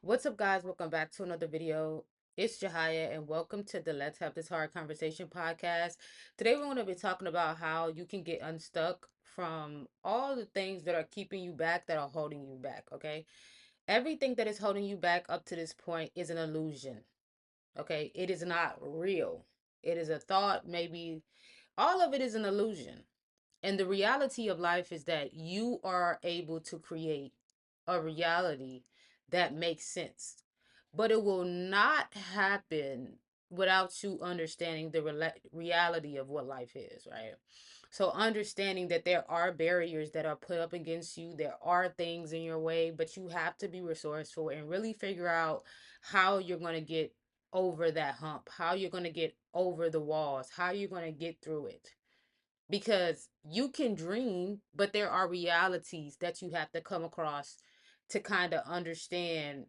What's up, guys? Welcome back to another video. It's Jaiah, and welcome to the Let's Have This Hard Conversation podcast. Today, we're going to be talking about how you can get unstuck from all the things that are keeping you back, that are holding you back. Okay, everything that is holding you back up to this point is an illusion. Okay, it is not real. It is a thought, maybe. All of it is an illusion. And the reality of life is that you are able to create a reality that makes sense. But it will not happen without you understanding the reality of what life is, right? So, understanding that there are barriers that are put up against you, there are things in your way, but you have to be resourceful and really figure out how you're going to get over that hump, how you're going to get over the walls, how you're going to get through it, because you can dream, but there are realities that you have to come across to kind of understand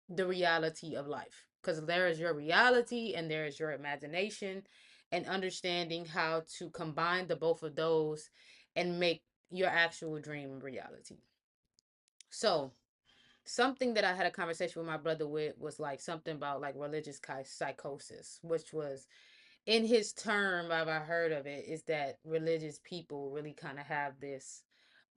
the reality of life. Because there is your reality and there is your imagination, and understanding how to combine the both of those and make your actual dream reality. So, something that I had a conversation with my brother with was like something about like religious psychosis, which was in his term, I've heard of it, is that religious people really kind of have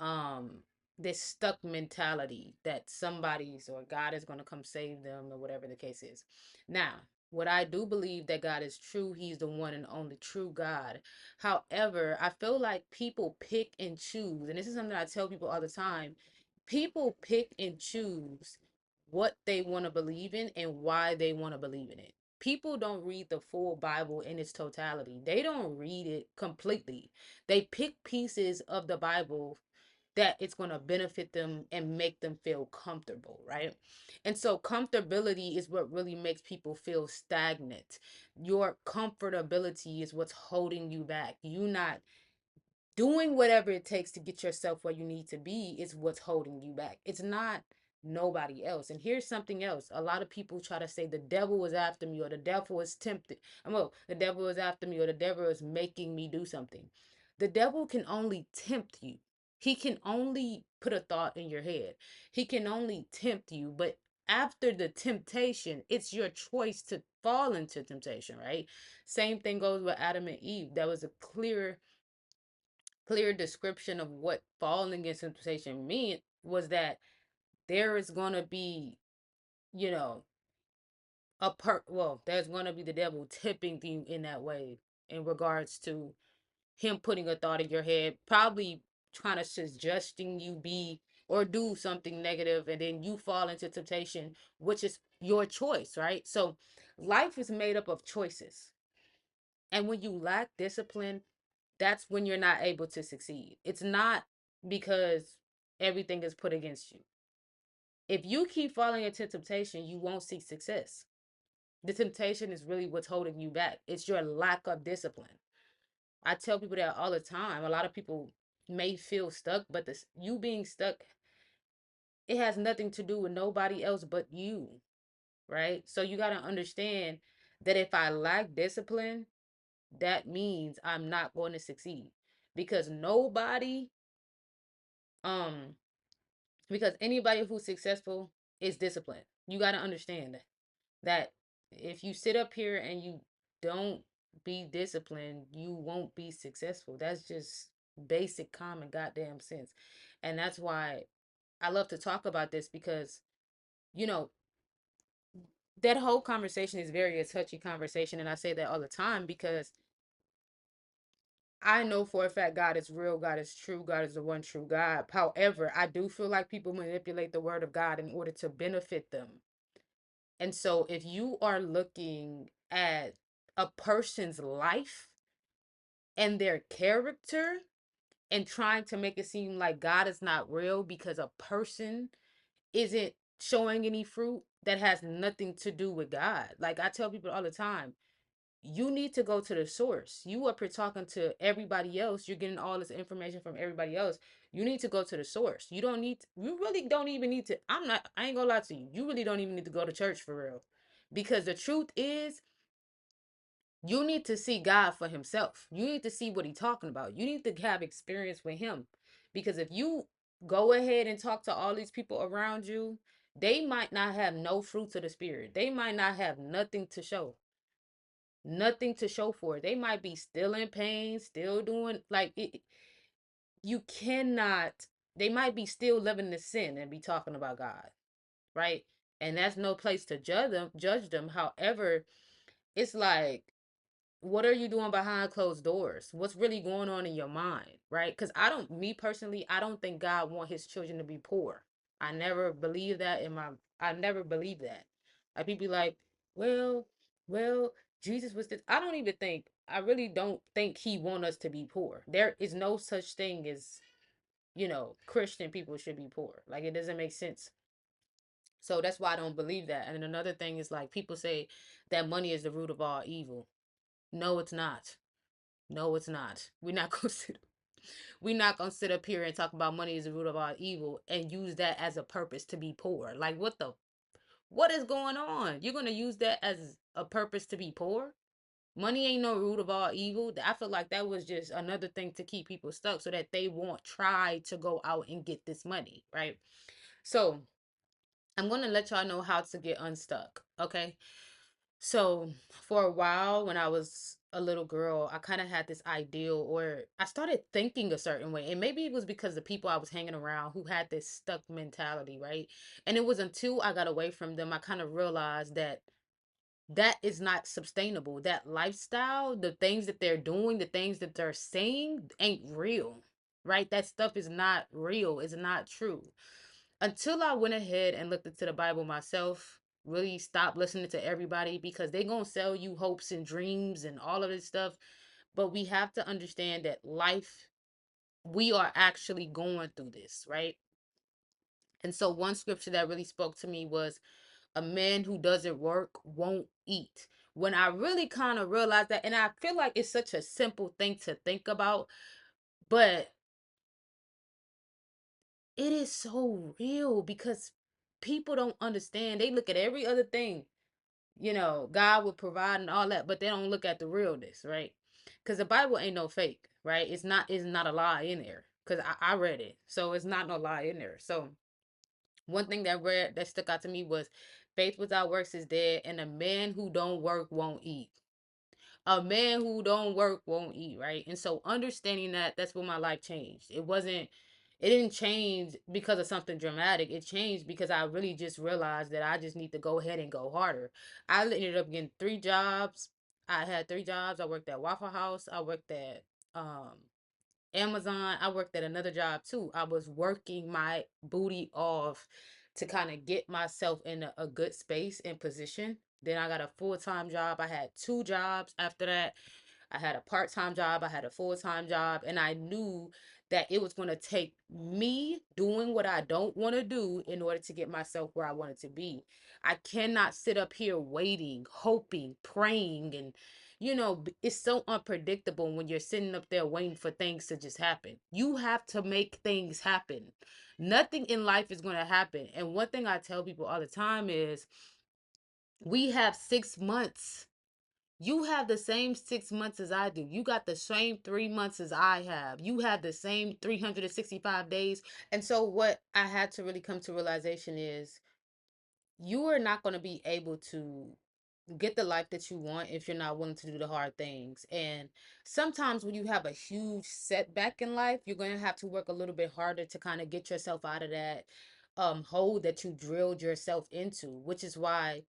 um this stuck mentality that somebody's or God is going to come save them or whatever the case is. Now, what I do believe that God is true, he's the one and only true God. However, I feel like people pick and choose, and this is something I tell people all the time. People pick and choose what they want to believe in and why they want to believe in it. People don't read the full Bible in its totality. They don't read it completely. They pick pieces of the Bible that it's going to benefit them and make them feel comfortable, right? And so comfortability is what really makes people feel stagnant. Your comfortability is what's holding you back. You not doing whatever it takes to get yourself where you need to be is what's holding you back. It's not nobody else. And here's something else. A lot of people try to say the devil was after me, or the devil was tempted. Well, the devil was after me, or the devil is making me do something. The devil can only tempt you. He can only put a thought in your head. He can only tempt you, but after the temptation, it's your choice to fall into temptation, right? Same thing goes with Adam and Eve. That was a clear description of what falling into temptation meant, was that there is going to be, you know, there's going to be the devil tipping you in that way, in regards to him putting a thought in your head, probably trying to suggesting you be or do something negative, and then you fall into temptation, which is your choice, right? So life is made up of choices. And when you lack discipline, that's when you're not able to succeed. It's not because everything is put against you. If you keep falling into temptation, you won't see success. The temptation is really what's holding you back. It's your lack of discipline. I tell people that all the time. A lot of people may feel stuck, but you being stuck, it has nothing to do with nobody else but you, right? So you got to understand that if I lack discipline, that means I'm not going to succeed, because um anybody who's successful is disciplined. You got to understand that if you sit up here and you don't be disciplined, you won't be successful. That's just basic common goddamn sense. And that's why I love to talk about this, because you know that whole conversation is very a touchy conversation, and I say that all the time because I know for a fact God is real, God is true, God is the one true God. However, I do feel like people manipulate the word of God in order to benefit them. And so if you are looking at a person's life and their character and trying to make it seem like God is not real because a person isn't showing any fruit, that has nothing to do with God. Like I tell people all the time, you need to go to the source. You up here talking to everybody else. You're getting all this information from everybody else. You need to go to the source. You really don't even need to. I ain't gonna lie to you. You really don't even need to go to church for real. Because the truth is, you need to see God for himself. You need to see what he's talking about. You need to have experience with him. Because if you go ahead and talk to all these people around you, They might not have no fruits of the spirit. They might not have nothing to show for it. They might be still in pain, still doing like it. You cannot, they might be still living in sin and be talking about God, right? And that's no place to judge them. However, it's like, what are you doing behind closed doors? What's really going on in your mind, right? Because me personally, I don't think God want his children to be poor. I never believe that I never believe that. Like people be like, well, well, Jesus was this. I really don't think he want us to be poor. There is no such thing as, Christian people should be poor. Like it doesn't make sense. So that's why I don't believe that. And another thing is like people say that money is the root of all evil. No, it's not. No, it's not. We're not gonna sit up here and talk about money is the root of all evil and use that as a purpose to be poor. Like what is going on? You're gonna use that as a purpose to be poor? Money ain't no root of all evil. I feel like that was just another thing to keep people stuck so that they won't try to go out and get this money, right? So I'm gonna let y'all know how to get unstuck. Okay. So for a while when I was a little girl, I kind of had this ideal, or I started thinking a certain way. And maybe it was because the people I was hanging around who had this stuck mentality, right? And it was until I got away from them, I kind of realized that that is not sustainable. That lifestyle, the things that they're doing, the things that they're saying ain't real, right? That stuff is not real. It's not true. Until I went ahead and looked into the Bible myself, really stopped listening to everybody because they going to sell you hopes and dreams and all of this stuff. But we have to understand that life, we are actually going through this, right? And so one scripture that really spoke to me was a man who doesn't work won't eat. When I really kind of realized that, and I feel like it's such a simple thing to think about, but it is so real because people don't understand. They look at every other thing, God will provide and all that, but they don't look at the realness, right? Because the Bible ain't no fake, right? It's not a lie in there. Because I read it. So it's not no lie in there. So one thing that stuck out to me was faith without works is dead, and a man who don't work won't eat. A man who don't work won't eat, right? And so understanding that's when my life changed. It didn't change because of something dramatic. It changed because I really just realized that I just need to go ahead and go harder. I ended up getting 3 jobs. I had 3 jobs. I worked at Waffle House. I worked at um Amazon. I worked at another job too. I was working my booty off to kind of get myself in a good space and position. Then I got a full-time job. I had 2 jobs after that. I had a part-time job, I had a full-time job, and I knew that it was going to take me doing what I don't want to do in order to get myself where I wanted to be. I cannot sit up here waiting, hoping, praying, and it's so unpredictable when you're sitting up there waiting for things to just happen. You have to make things happen. Nothing in life is going to happen. And one thing I tell people all the time is we have 6 months. You have the same 6 months as I do. You got the same 3 months as I have. You have the same 365 days. And so, what I had to really come to realization is you are not going to be able to get the life that you want if you're not willing to do the hard things. And sometimes, when you have a huge setback in life, you're going to have to work a little bit harder to kind of get yourself out of that hole that you drilled yourself into, which is why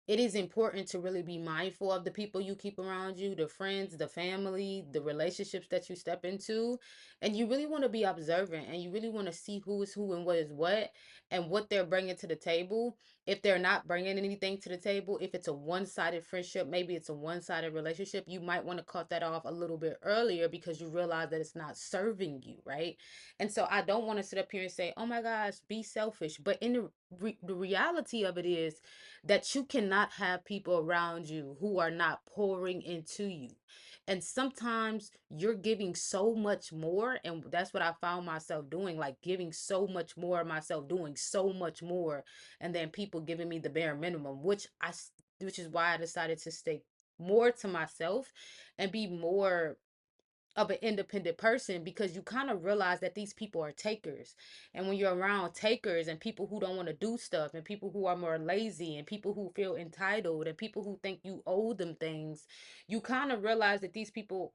it is important to really be mindful of the people you keep around you, the friends, the family, the relationships that you step into. And you really want to be observant and you really want to see who is who and what they're bringing to the table. If they're not bringing anything to the table, if it's a one-sided friendship, maybe it's a one-sided relationship, you might want to cut that off a little bit earlier because you realize that it's not serving you, right? And so I don't want to sit up here and say, oh my gosh, be selfish. But in the reality of it is, that you cannot have people around you who are not pouring into you. And sometimes you're giving so much more. And that's what I found myself doing, like giving so much more of myself, doing so much more. And then people giving me the bare minimum, which is why I decided to stay more to myself and be more of an independent person, because you kind of realize that these people are takers. And when you're around takers and people who don't want to do stuff and people who are more lazy and people who feel entitled and people who think you owe them things, you kind of realize that these people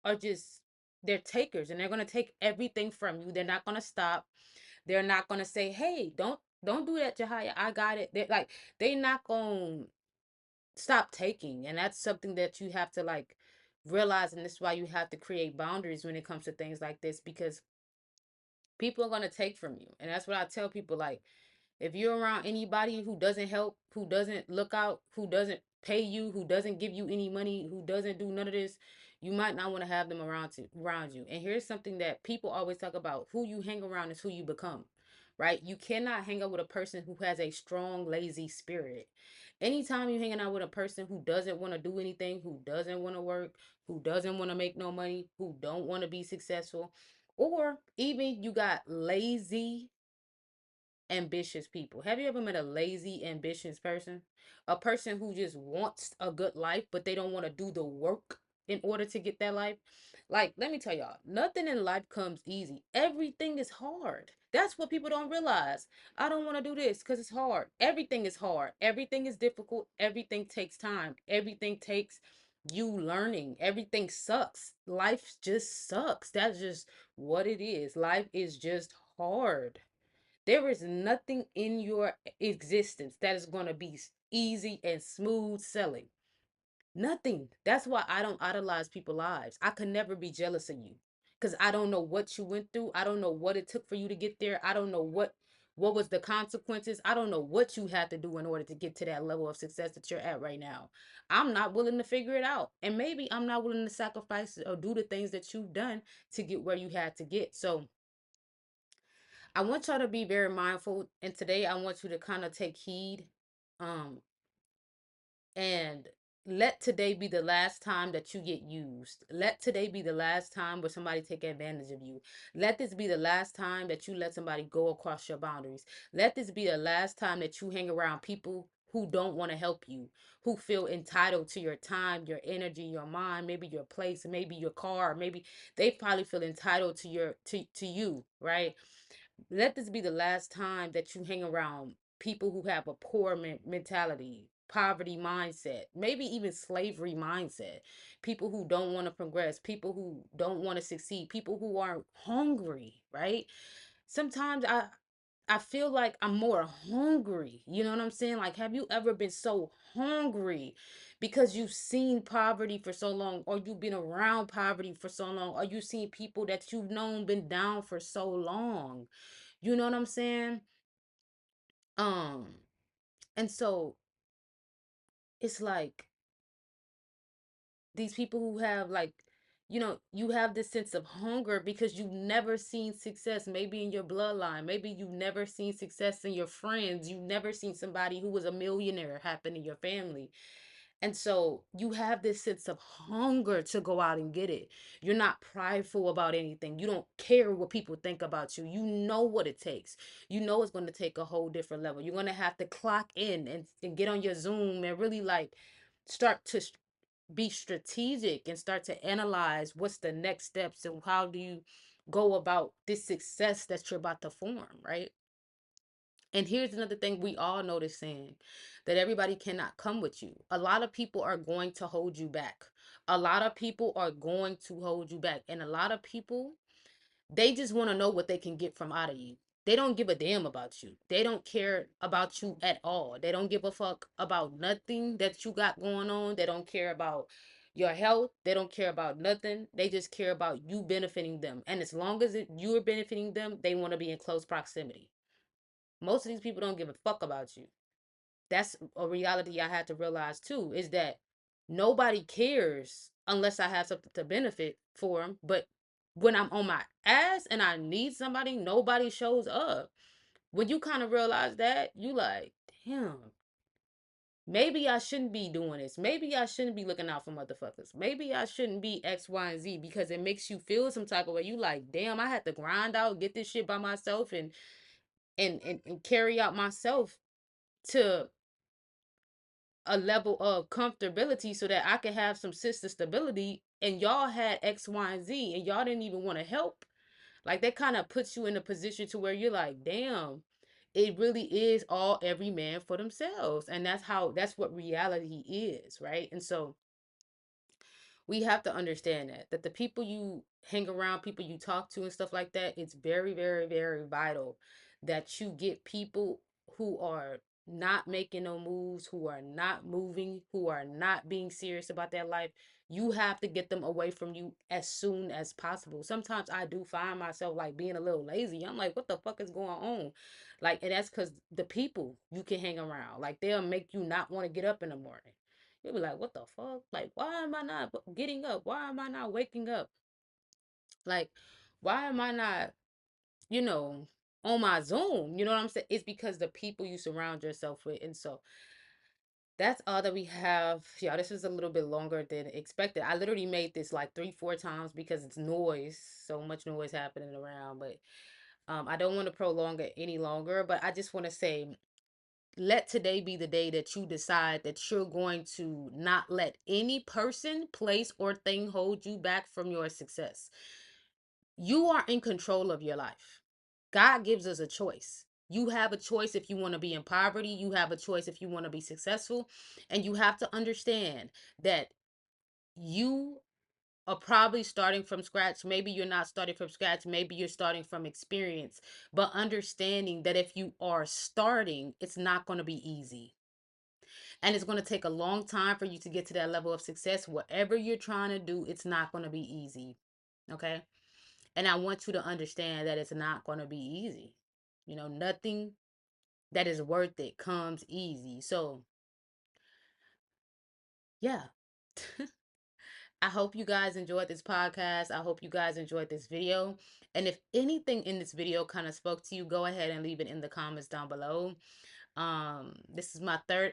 are just, they're takers and they're going to take everything from you. They're not going to stop. They're not going to say, hey, don't do that, Jaiah, I got it. They're like, they not going to stop taking. And that's something that you have to like realize. And this is why you have to create boundaries when it comes to things like this, because people are going to take from you. And that's what I tell people, like, if you're around anybody who doesn't help, who doesn't look out, who doesn't pay you, who doesn't give you any money, who doesn't do none of this, you might not want to have them around you. And here's something that people always talk about: who you hang around is who you become. Right? You cannot hang out with a person who has a strong, lazy spirit. Anytime you're hanging out with a person who doesn't want to do anything, who doesn't want to work, who doesn't want to make no money, who don't want to be successful, or even you got lazy, ambitious people. Have you ever met a lazy, ambitious person? A person who just wants a good life, but they don't want to do the work in order to get that life? Like, let me tell y'all, nothing in life comes easy. Everything is hard. That's what people don't realize. I don't want to do this because it's hard. Everything is hard. Everything is difficult. Everything takes time. Everything takes you learning. Everything sucks. Life just sucks. That's just what it is. Life is just hard. There is nothing in your existence that is going to be easy and smooth sailing. Nothing. That's why I don't idolize people's lives. I could never be jealous of you because I don't know what you went through. I don't know what it took for you to get there. I don't know what was the consequences. I don't know what you had to do in order to get to that level of success that you're at right now. I'm not willing to figure it out. And maybe I'm not willing to sacrifice or do the things that you've done to get where you had to get. So I want y'all to be very mindful. And today I want you to kind of take heed. Um, and let today be the last time that you get used. Let today be the last time where somebody take advantage of you. Let this be the last time that you let somebody go across your boundaries. Let this be the last time that you hang around people who don't want to help you, who feel entitled to your time, your energy, your mind, maybe your place, maybe your car, maybe they probably feel entitled to to you, right? Let this be the last time that you hang around people who have a poor mentality, poverty mindset, maybe even slavery mindset, people who don't want to progress, people who don't want to succeed, people who are hungry, right? Sometimes I feel like I'm more hungry. You know what I'm saying? Like, have you ever been so hungry because you've seen poverty for so long, or you've been around poverty for so long, or you've seen people that you've known been down for so long? You know what I'm saying? Um, and so it's like these people who have like, you have this sense of hunger because you've never seen success, maybe in your bloodline, maybe you've never seen success in your friends, you've never seen somebody who was a millionaire happen in your family. And so you have this sense of hunger to go out and get it. You're not prideful about anything. You don't care what people think about you. You know what it takes. You know it's going to take a whole different level. You're going to have to clock in and get on your Zoom and really like start to be strategic and start to analyze what's the next steps and how do you go about this success that you're about to form, right? And here's another thing we all noticing, that everybody cannot come with you. A lot of people are going to hold you back. A lot of people are going to hold you back. And a lot of people, they just want to know what they can get from out of you. They don't give a damn about you. They don't care about you at all. They don't give a fuck about nothing that you got going on. They don't care about your health. They don't care about nothing. They just care about you benefiting them. And as long as you're benefiting them, they want to be in close proximity. Most of these people don't give a fuck about you. That's a reality I had to realize too, is that nobody cares unless I have something to benefit for them. But when I'm on my ass and I need somebody, nobody shows up. When you kind of realize that, you like, damn, maybe I shouldn't be doing this. Maybe I shouldn't be looking out for motherfuckers. Maybe I shouldn't be X, Y, and Z, because it makes you feel some type of way. You like, damn, I had to grind out, get this shit by myself and carry out myself to a level of comfortability so that I can have some sister stability and y'all had X, Y, and Z, and y'all didn't even want to help. Like that kind of puts you in a position to where you're like, damn, it really is all every man for themselves. And that's what reality is, right? And so we have to understand that the people you hang around, people you talk to and stuff like that, it's very, very, very vital that you get people who are not making no moves, who are not moving, who are not being serious about their life. You have to get them away from you as soon as possible. Sometimes I do find myself like being a little lazy. I'm like, what the fuck is going on? Like, and that's because the people you can hang around, like, they'll make you not want to get up in the morning. You'll be like, what the fuck? Like, why am I not getting up? Why am I not waking up? Like, why am I not, you know, on my Zoom? You know what I'm saying? It's because the people you surround yourself with. And so that's all that we have. Yeah, this is a little bit longer than expected. I literally made this like 3, 4 times because it's noise. So much noise happening around. But I don't want to prolong it any longer. But I just want to say, let today be the day that you decide that you're going to not let any person, place, or thing hold you back from your success. You are in control of your life. God gives us a choice. You have a choice if you want to be in poverty. You have a choice if you want to be successful. And you have to understand that you are probably starting from scratch. Maybe you're not starting from scratch. Maybe you're starting from experience. But understanding that if you are starting, it's not going to be easy. And it's going to take a long time for you to get to that level of success. Whatever you're trying to do, it's not going to be easy. Okay. And I want you to understand that it's not going to be easy. You know, nothing that is worth it comes easy. So, yeah. I hope you guys enjoyed this podcast. I hope you guys enjoyed this video. And if anything in this video kind of spoke to you, go ahead and leave it in the comments down below. This is my third